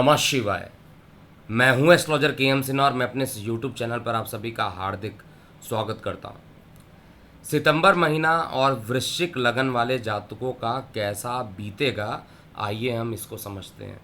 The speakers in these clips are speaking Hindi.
नमः शिवाय। मैं हूं एस्ट्रोलॉजर के एम सिन्हा और मैं अपने इस यूट्यूब चैनल पर आप सभी का हार्दिक स्वागत करता हूं। सितंबर महीना और वृश्चिक लगन वाले जातकों का कैसा बीतेगा, आइए हम इसको समझते हैं।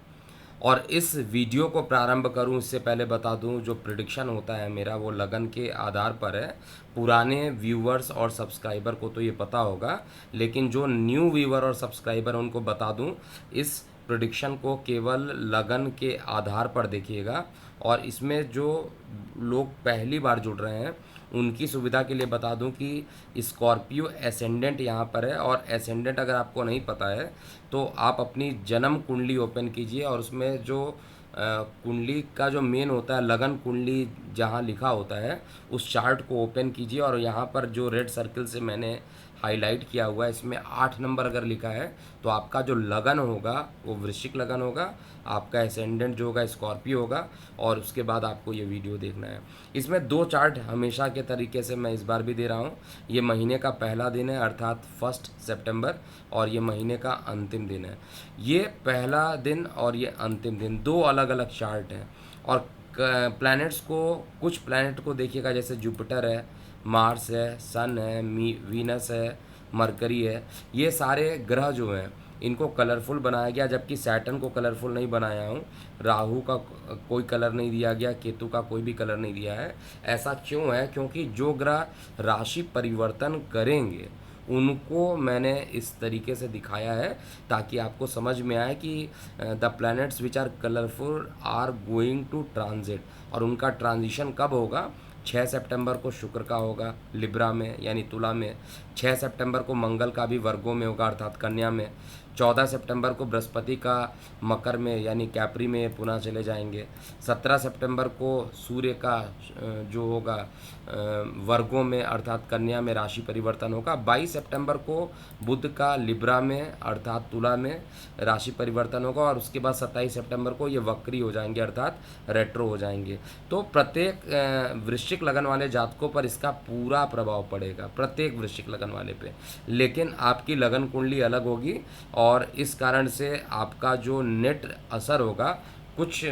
और इस वीडियो को प्रारंभ करूं इससे पहले बता दूं, जो प्रिडिक्शन होता है मेरा वो लगन के आधार पर है। पुराने व्यूवर्स और सब्सक्राइबर को तो ये पता होगा, लेकिन जो न्यू व्यूवर और सब्सक्राइबर उनको बता दूं, इस प्रिडिक्शन को केवल लगन के आधार पर देखिएगा। और इसमें जो लोग पहली बार जुड़ रहे हैं उनकी सुविधा के लिए बता दूं कि स्कॉर्पियो एसेंडेंट यहाँ पर है। और एसेंडेंट अगर आपको नहीं पता है तो आप अपनी जन्म कुंडली ओपन कीजिए और उसमें जो कुंडली का जो मेन होता है लगन कुंडली जहाँ लिखा होता है उस चार्ट को ओपन कीजिए। और यहाँ पर जो रेड सर्कल से मैंने हाईलाइट किया हुआ है इसमें 8 नंबर अगर लिखा है तो आपका जो लगन होगा वो वृश्चिक लगन होगा, आपका एसेंडेंट जो होगा स्कॉर्पियो होगा। और उसके बाद आपको ये वीडियो देखना है। इसमें 2 चार्ट हमेशा के तरीके से मैं इस बार भी दे रहा हूँ। ये महीने का पहला दिन है अर्थात 1 सितंबर, और ये महीने का अंतिम दिन है। ये पहला दिन और ये अंतिम दिन 2 अलग अलग चार्ट हैं। और प्लैनेट्स को, कुछ प्लैनेट को देखिएगा, जैसे जुपिटर है, मार्स है, सन है, वीनस है, मरकरी है। ये सारे ग्रह जो हैं इनको कलरफुल बनाया गया, जबकि सैटर्न को कलरफुल नहीं बनाया हूँ। राहु का कोई कलर नहीं दिया गया, केतु का कोई भी कलर नहीं दिया है। ऐसा क्यों है? क्योंकि जो ग्रह राशि परिवर्तन करेंगे उनको मैंने इस तरीके से दिखाया है ताकि आपको समझ में आए कि the planets which are colourful are going to transit. और उनका ट्रांजिशन कब होगा? 6 सितंबर को शुक्र का होगा लिब्रा में यानी तुला में। 6 सितंबर को मंगल का भी वर्गों में होगा अर्थात कन्या में। 14 सितंबर को बृहस्पति का मकर में यानी कैप्री में पुनः चले जाएंगे। 17 सितंबर को सूर्य का जो होगा वर्गों में अर्थात कन्या में राशि परिवर्तन होगा। 22 सितंबर को बुध का लिब्रा में अर्थात तुला में राशि परिवर्तन होगा। और उसके बाद 27 सितंबर को ये वक्री हो जाएंगे अर्थात रेट्रो हो जाएंगे। तो प्रत्येक वृश्चिक लगन वाले जातकों पर इसका पूरा प्रभाव पड़ेगा, प्रत्येक वृश्चिक लगन वाले पे। लेकिन आपकी लगन कुंडली अलग होगी और इस कारण से आपका जो नेट असर होगा कुछ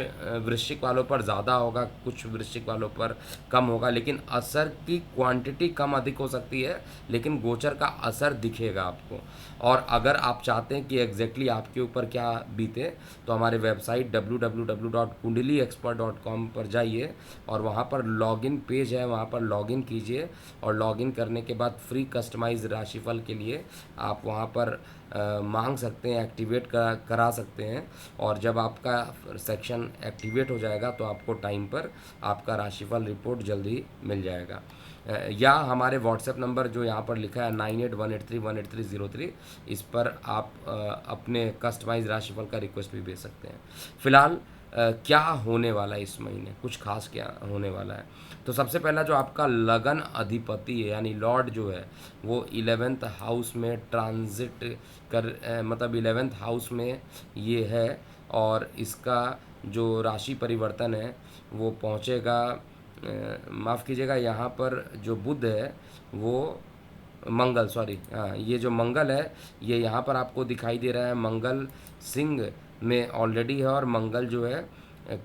वृश्चिक वालों पर ज़्यादा होगा, कुछ वृश्चिक वालों पर कम होगा। लेकिन असर की क्वांटिटी कम अधिक हो सकती है, लेकिन गोचर का असर दिखेगा आपको। और अगर आप चाहते हैं कि एग्जैक्टली आपके ऊपर क्या बीते तो हमारे वेबसाइट www.kundaliexpert.com पर जाइए और वहाँ पर लॉगिन पेज है, वहाँ पर लॉगिन कीजिए। और लॉगिन करने के बाद फ्री कस्टमाइज राशिफल के लिए आप वहाँ पर मांग सकते हैं, एक्टिवेट करा सकते हैं। और जब आपका सेक्शन एक्टिवेट हो जाएगा तो आपको टाइम पर आपका राशिफल रिपोर्ट जल्दी मिल जाएगा। या हमारे व्हाट्सएप नंबर जो यहाँ पर लिखा है 9818318303, इस पर आप अपने कस्टमाइज राशिफल का रिक्वेस्ट भी भेज सकते हैं। फिलहाल क्या होने वाला है इस महीने, कुछ खास क्या होने वाला है। तो सबसे पहला जो आपका लगन अधिपति है यानी लॉर्ड जो है वो 11th हाउस में ट्रांजिट मतलब 11th हाउस में ये है। और इसका जो राशि परिवर्तन है वो पहुँचेगा, माफ़ कीजिएगा, यहाँ पर जो बुध है वो मंगल, सॉरी, हाँ, ये जो मंगल है ये यहाँ पर आपको दिखाई दे रहा है। मंगल सिंह में ऑलरेडी है और मंगल जो है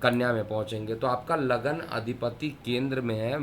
कन्या में पहुँचेंगे। तो आपका लगन अधिपति केंद्र में है,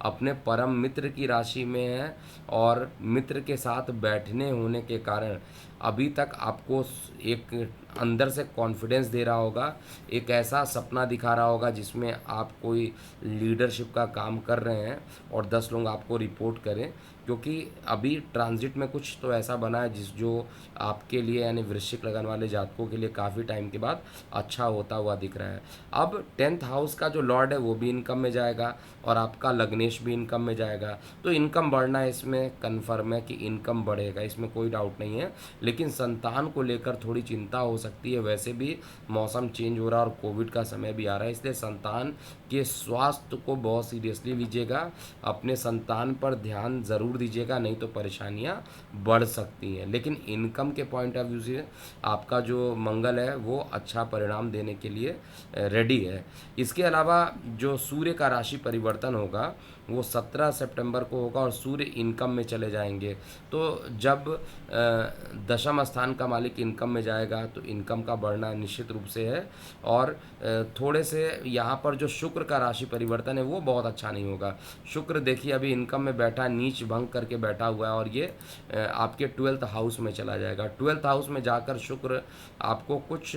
अपने परम मित्र की राशि में है। और मित्र के साथ बैठने होने के कारण अभी तक आपको एक अंदर से कॉन्फिडेंस दे रहा होगा, एक ऐसा सपना दिखा रहा होगा जिसमें आप कोई लीडरशिप का काम कर रहे हैं और 10 लोग आपको रिपोर्ट करें। क्योंकि अभी ट्रांजिट में कुछ तो ऐसा बना है जो आपके लिए यानी वृश्चिक लगन वाले जातकों के लिए काफ़ी टाइम के बाद अच्छा होता हुआ दिख रहा है। अब 10th हाउस का जो लॉर्ड है वो भी इनकम में जाएगा और आपका लग्नेश भी इनकम में जाएगा। तो इनकम बढ़ना है, इसमें कन्फर्म है कि इनकम बढ़ेगा, इसमें कोई डाउट नहीं है। लेकिन संतान को लेकर थोड़ी चिंता हो सकती है। वैसे भी मौसम चेंज हो रहा है और कोविड का समय भी आ रहा है, इसलिए संतान कि स्वास्थ्य को बहुत सीरियसली लीजिएगा, अपने संतान पर ध्यान ज़रूर दीजिएगा, नहीं तो परेशानियां बढ़ सकती हैं। लेकिन इनकम के पॉइंट ऑफ व्यू से आपका जो मंगल है वो अच्छा परिणाम देने के लिए रेडी है। इसके अलावा जो सूर्य का राशि परिवर्तन होगा वो 17 सितंबर को होगा और सूर्य इनकम में चले जाएंगे। तो जब दशम स्थान का मालिक इनकम में जाएगा तो इनकम का बढ़ना निश्चित रूप से है। और थोड़े से यहाँ पर जो शुक्र का राशि परिवर्तन है वो बहुत अच्छा नहीं होगा। शुक्र देखिए अभी इनकम में बैठा, नीच भंग करके बैठा हुआ है और ये आपके 12th हाउस में चला जाएगा। 12th हाउस में जाकर शुक्र आपको कुछ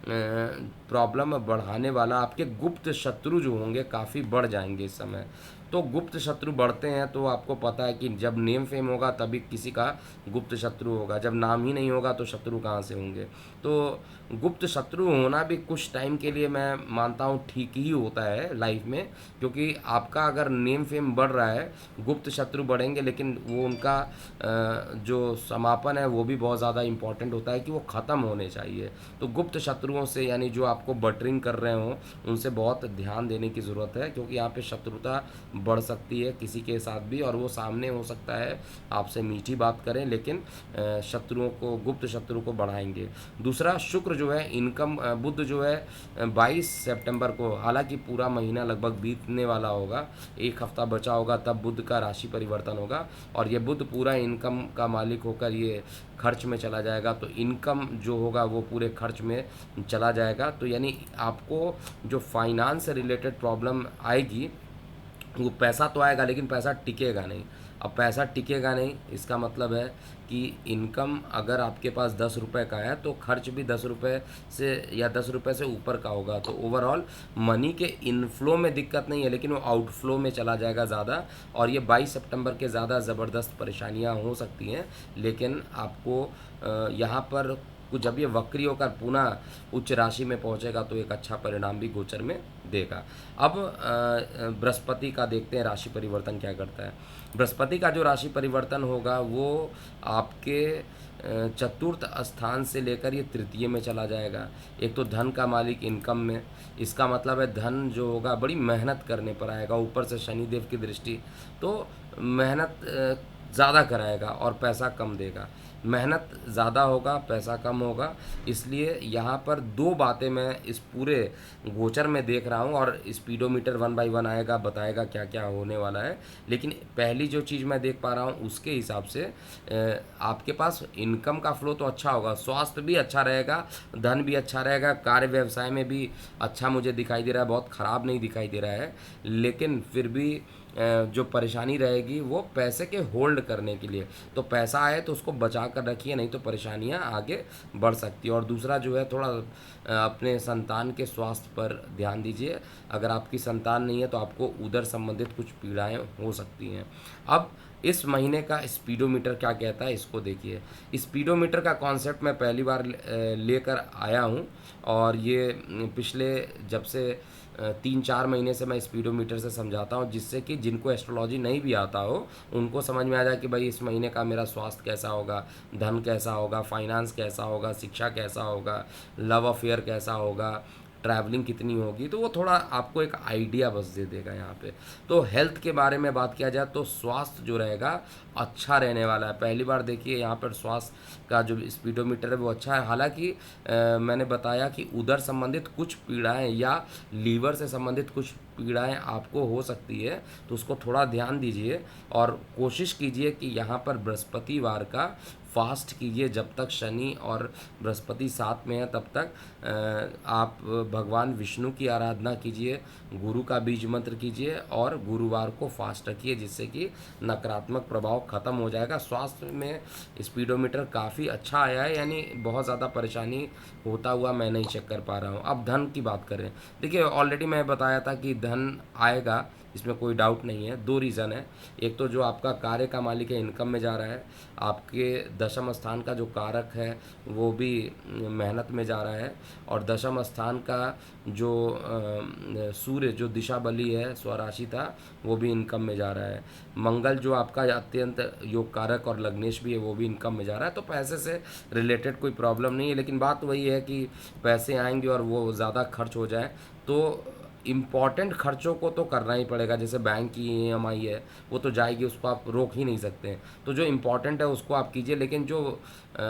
प्रॉब्लम बढ़ाने वाला, आपके गुप्त शत्रु जो होंगे काफ़ी बढ़ जाएंगे इस समय। तो गुप्त शत्रु बढ़ते हैं तो आपको पता है कि जब नेम फेम होगा तभी किसी का गुप्त शत्रु होगा, जब नाम ही नहीं होगा तो शत्रु कहाँ से होंगे। तो गुप्त शत्रु होना भी कुछ टाइम के लिए मैं मानता हूँ ठीक ही होता है लाइफ में, क्योंकि आपका अगर नेम फेम बढ़ रहा है, गुप्त शत्रु बढ़ेंगे, लेकिन वो उनका जो समापन है वो भी बहुत ज़्यादा इम्पोर्टेंट होता है कि वो ख़त्म होने चाहिए। तो गुप्त शत्रुओं से, यानी जो आपको बटरिंग कर रहे हों, उनसे बहुत ध्यान देने की ज़रूरत है, क्योंकि यहाँ पे शत्रुता बढ़ सकती है किसी के साथ भी, और वो सामने हो सकता है आपसे मीठी बात करें लेकिन शत्रुओं को, गुप्त शत्रु को बढ़ाएंगे। दूसरा, शुक्र जो है इनकम, बुध जो है 22 सितंबर को, हालांकि पूरा महीना लगभग बीतने वाला होगा, एक हफ्ता बचा होगा तब बुध का राशि परिवर्तन होगा और ये बुध पूरा इनकम का मालिक होकर ये खर्च में चला जाएगा। तो इनकम जो होगा वो पूरे खर्च में चला जाएगा। तो यानी आपको जो फाइनेंस से रिलेटेड प्रॉब्लम आएगी, वो पैसा तो आएगा लेकिन पैसा टिकेगा नहीं। अब पैसा टिकेगा नहीं इसका मतलब है कि इनकम अगर आपके पास 10 रुपये का है तो खर्च भी 10 रुपये से या 10 रुपये से ऊपर का होगा। तो ओवरऑल मनी के इनफ्लो में दिक्कत नहीं है, लेकिन वो आउटफ्लो में चला जाएगा ज़्यादा। और ये 22 सितंबर के ज़्यादा ज़बरदस्त परेशानियां हो सकती हैं, लेकिन आपको यहाँ पर जब ये वक्री होकर पुनः उच्च राशि में पहुंचेगा तो एक अच्छा परिणाम भी गोचर में देगा। अब बृहस्पति का देखते हैं राशि परिवर्तन क्या करता है। बृहस्पति का जो राशि परिवर्तन होगा वो आपके चतुर्थ स्थान से लेकर ये तृतीय में चला जाएगा। एक तो धन का मालिक इनकम में, इसका मतलब है धन जो होगा बड़ी मेहनत करने पर आएगा, ऊपर से शनिदेव की दृष्टि, तो मेहनत ज़्यादा कराएगा और पैसा कम देगा। मेहनत ज़्यादा होगा, पैसा कम होगा। इसलिए यहाँ पर दो बातें मैं इस पूरे गोचर में देख रहा हूँ, और स्पीडोमीटर 1 बाय 1 आएगा, बताएगा क्या क्या होने वाला है। लेकिन पहली जो चीज़ मैं देख पा रहा हूँ उसके हिसाब से आपके पास इनकम का फ्लो तो अच्छा होगा, स्वास्थ्य भी अच्छा रहेगा, धन भी अच्छा रहेगा, कार्य व्यवसाय में भी अच्छा मुझे दिखाई दे रहा है, बहुत ख़राब नहीं दिखाई दे रहा है। लेकिन फिर भी जो परेशानी रहेगी वो पैसे के होल्ड करने के लिए। तो पैसा आए तो उसको बचा कर रखिए, नहीं तो परेशानियां आगे बढ़ सकती है। और दूसरा जो है, थोड़ा अपने संतान के स्वास्थ्य पर ध्यान दीजिए। अगर आपकी संतान नहीं है तो आपको उदर संबंधित कुछ पीड़ाएं हो सकती हैं। अब इस महीने का स्पीडोमीटर क्या कहता है इसको देखिए। स्पीडोमीटर का कॉन्सेप्ट मैं पहली बार लेकर आया हूँ, और ये पिछले जब से 3-4 महीने से मैं स्पीडोमीटर से समझाता हूँ, जिससे कि जिनको एस्ट्रोलॉजी नहीं भी आता हो उनको समझ में आ जाए कि भाई इस महीने का मेरा स्वास्थ्य कैसा होगा, धन कैसा होगा, फाइनेंस कैसा होगा, शिक्षा कैसा होगा, लव अफेयर कैसा होगा, ट्रैवलिंग कितनी होगी। तो वो थोड़ा आपको एक आइडिया बस दे देगा यहाँ पे। तो हेल्थ के बारे में बात किया जाए तो स्वास्थ्य जो रहेगा अच्छा रहने वाला है। पहली बार देखिए यहाँ पर स्वास्थ्य का जो स्पीडोमीटर है वो अच्छा है। हालांकि मैंने बताया कि उदर संबंधित कुछ पीड़ाएं या लीवर से संबंधित कुछ पीड़ाएं आपको हो सकती है, तो उसको थोड़ा ध्यान दीजिए और कोशिश कीजिए कि यहाँ पर बृहस्पतिवार का फास्ट कीजिए। जब तक शनि और बृहस्पति साथ में है तब तक आप भगवान विष्णु की आराधना कीजिए, गुरु का बीज मंत्र कीजिए और गुरुवार को फास्ट रखिए, जिससे कि नकारात्मक प्रभाव खत्म हो जाएगा। स्वास्थ्य में स्पीडोमीटर काफ़ी अच्छा आया है, यानी बहुत ज़्यादा परेशानी होता हुआ मैं नहीं चेक कर पा रहा हूँ। अब धन की बात करें, देखिए ऑलरेडी मैं बताया था कि धन आएगा, इसमें कोई डाउट नहीं है। दो रीज़न है, एक तो जो आपका कार्य का मालिक है इनकम में जा रहा है, आपके दशम स्थान का जो कारक है वो भी मेहनत में जा रहा है, और दशम स्थान का जो सूर्य जो दिशा बली है स्वराशि था वो भी इनकम में जा रहा है। मंगल जो आपका अत्यंत योग कारक और लग्नेश भी है वो भी इनकम में जा रहा है। तो पैसे से रिलेटेड कोई प्रॉब्लम नहीं है, लेकिन बात वही है कि पैसे आएंगे और वो ज़्यादा खर्च हो जाए तो इम्पॉर्टेंट खर्चों को तो करना ही पड़ेगा, जैसे बैंक की ईएमआई है वो तो जाएगी, उसको आप रोक ही नहीं सकते हैं। तो जो इम्पॉर्टेंट है उसको आप कीजिए, लेकिन जो अ,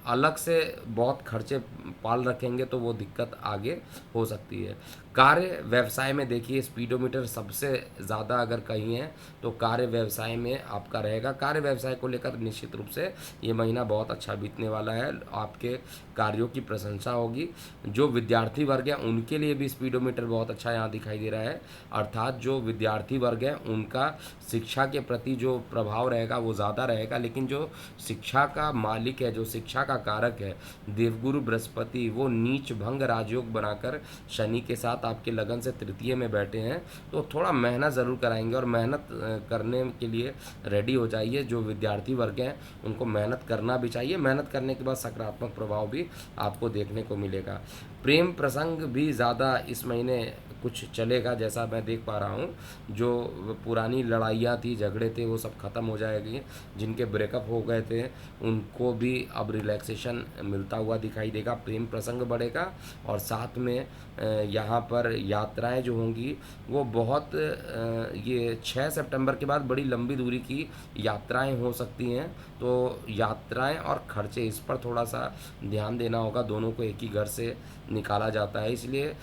अलग से बहुत खर्चे पाल रखेंगे तो वो दिक्कत आगे हो सकती है। कार्य व्यवसाय में देखिए, स्पीडोमीटर सबसे ज़्यादा अगर कहीं है तो कार्य व्यवसाय में आपका रहेगा। कार्य व्यवसाय को लेकर निश्चित रूप से ये महीना बहुत अच्छा बीतने वाला है, आपके कार्यों की प्रशंसा होगी। जो विद्यार्थी वर्ग है उनके लिए भी स्पीडोमीटर बहुत अच्छा यहाँ दिखाई दे रहा है, अर्थात जो विद्यार्थी वर्ग है उनका शिक्षा के प्रति जो प्रभाव रहेगा वो ज़्यादा रहेगा। लेकिन जो शिक्षा का मालिक है, जो शिक्षा का कारक है देवगुरु बृहस्पति, वो नीच भंग राजयोग बनाकर शनि के साथ आपके लगन से तृतीय में बैठे हैं, तो थोड़ा मेहनत ज़रूर कराएंगे और मेहनत करने के लिए रेडी हो जाइए। जो विद्यार्थी वर्ग हैं उनको मेहनत करना भी चाहिए, मेहनत करने के बाद सकारात्मक प्रभाव भी आपको देखने को मिलेगा। प्रेम प्रसंग भी ज़्यादा इस महीने कुछ चलेगा, जैसा मैं देख पा रहा हूँ। जो पुरानी लड़ाइयाँ थी, झगड़े थे, वो सब ख़त्म हो जाएगी। जिनके ब्रेकअप हो गए थे उनको भी अब रिलैक्सेशन मिलता हुआ दिखाई देगा, प्रेम प्रसंग बढ़ेगा। और साथ में यहाँ पर यात्राएं जो होंगी वो बहुत ये 6 सितंबर के बाद बड़ी लंबी दूरी की यात्राएं हो सकती हैं। तो यात्राएं और खर्चे, इस पर थोड़ा सा ध्यान देना होगा। दोनों को एक ही घर से निकाला जाता है, इसलिए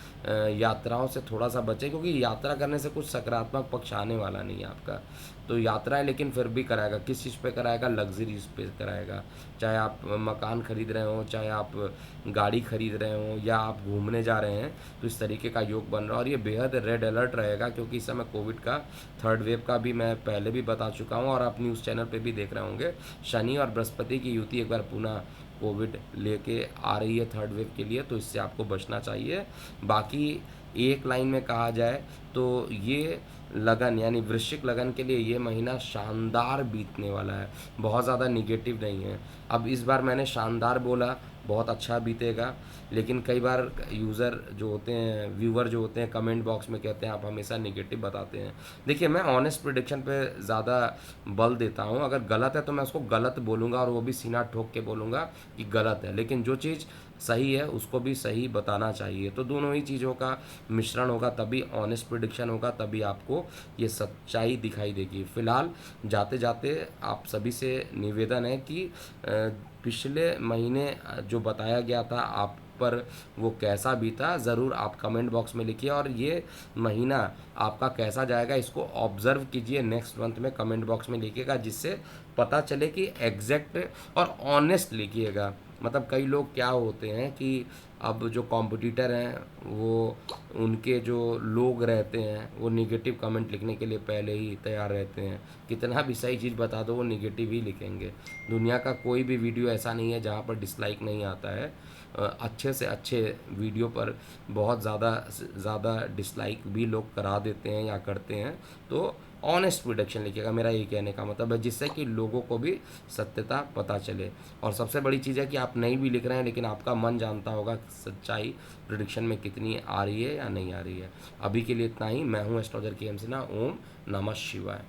यात्राओं से थोड़ा सा बचें, क्योंकि यात्रा करने से कुछ सकारात्मक पक्ष आने वाला नहीं है आपका। तो यात्राएं लेकिन फिर भी कराएगा, किस चीज़ पे कराएगा? लग्जरीज पे कराएगा। चाहे आप मकान खरीद रहे हो, चाहे आप गाड़ी खरीद रहे हो, या आप घूमने जा रहे हैं, तो इस तरीके का योग बन रहा है। और ये बेहद रेड अलर्ट रहेगा, क्योंकि इस समय कोविड का थर्ड वेव का भी मैं पहले भी बता चुका हूँ और आप न्यूज़ चैनल पे भी देख रहे होंगे। शनि और बृहस्पति की युति एक बार पुनः कोविड लेके आ रही है थर्ड वेव के लिए, तो इससे आपको बचना चाहिए। बाकी एक लाइन में कहा जाए तो ये लगन यानी वृश्चिक लगन के लिए ये महीना शानदार बीतने वाला है, बहुत ज़्यादा निगेटिव नहीं है। अब इस बार मैंने शानदार बोला, बहुत अच्छा बीतेगा, लेकिन कई बार यूज़र जो होते हैं, व्यूअर जो होते हैं, कमेंट बॉक्स में कहते हैं आप हमेशा निगेटिव बताते हैं। देखिए, मैं ऑनेस्ट प्रिडिक्शन पे ज़्यादा बल देता हूँ। अगर गलत है तो मैं उसको गलत बोलूँगा, और वो भी सीना ठोक के बोलूँगा कि गलत है, लेकिन जो चीज़ सही है उसको भी सही बताना चाहिए। तो दोनों ही चीज़ों का मिश्रण होगा, तभी ऑनेस्ट प्रिडिक्शन होगा, तभी आपको ये सच्चाई दिखाई देगी। फिलहाल जाते जाते आप सभी से निवेदन है कि पिछले महीने जो बताया गया था आप पर वो कैसा बीता, ज़रूर आप कमेंट बॉक्स में लिखिए। और ये महीना आपका कैसा जाएगा इसको ऑब्ज़र्व कीजिए, नेक्स्ट मंथ में कमेंट बॉक्स में लिखिएगा, जिससे पता चले कि एग्जैक्ट और ऑनेस्ट लिखिएगा। मतलब कई लोग क्या होते हैं कि अब जो कॉम्पिटिटर हैं वो, उनके जो लोग रहते हैं वो निगेटिव कमेंट लिखने के लिए पहले ही तैयार रहते हैं। कितना भी सही चीज़ बता दो वो निगेटिव ही लिखेंगे। दुनिया का कोई भी वीडियो ऐसा नहीं है जहाँ पर डिसलाइक नहीं आता है। अच्छे से अच्छे वीडियो पर बहुत ज़्यादा डिसलाइक भी लोग करा देते हैं या करते हैं। तो ऑनेस्ट प्रोडक्शन लिखिएगा, मेरा ये कहने का मतलब है, जिससे कि लोगों को भी सत्यता पता चले। और सबसे बड़ी चीज़ है कि आप नहीं भी लिख रहे हैं, लेकिन आपका मन जानता होगा कि सच्चाई प्रोडिक्शन में कितनी आ रही है या नहीं आ रही है। अभी के लिए इतना ही। मैं हूँ एस्ट्रोलॉजर KM सिन्हा। ओम नमः शिवाय।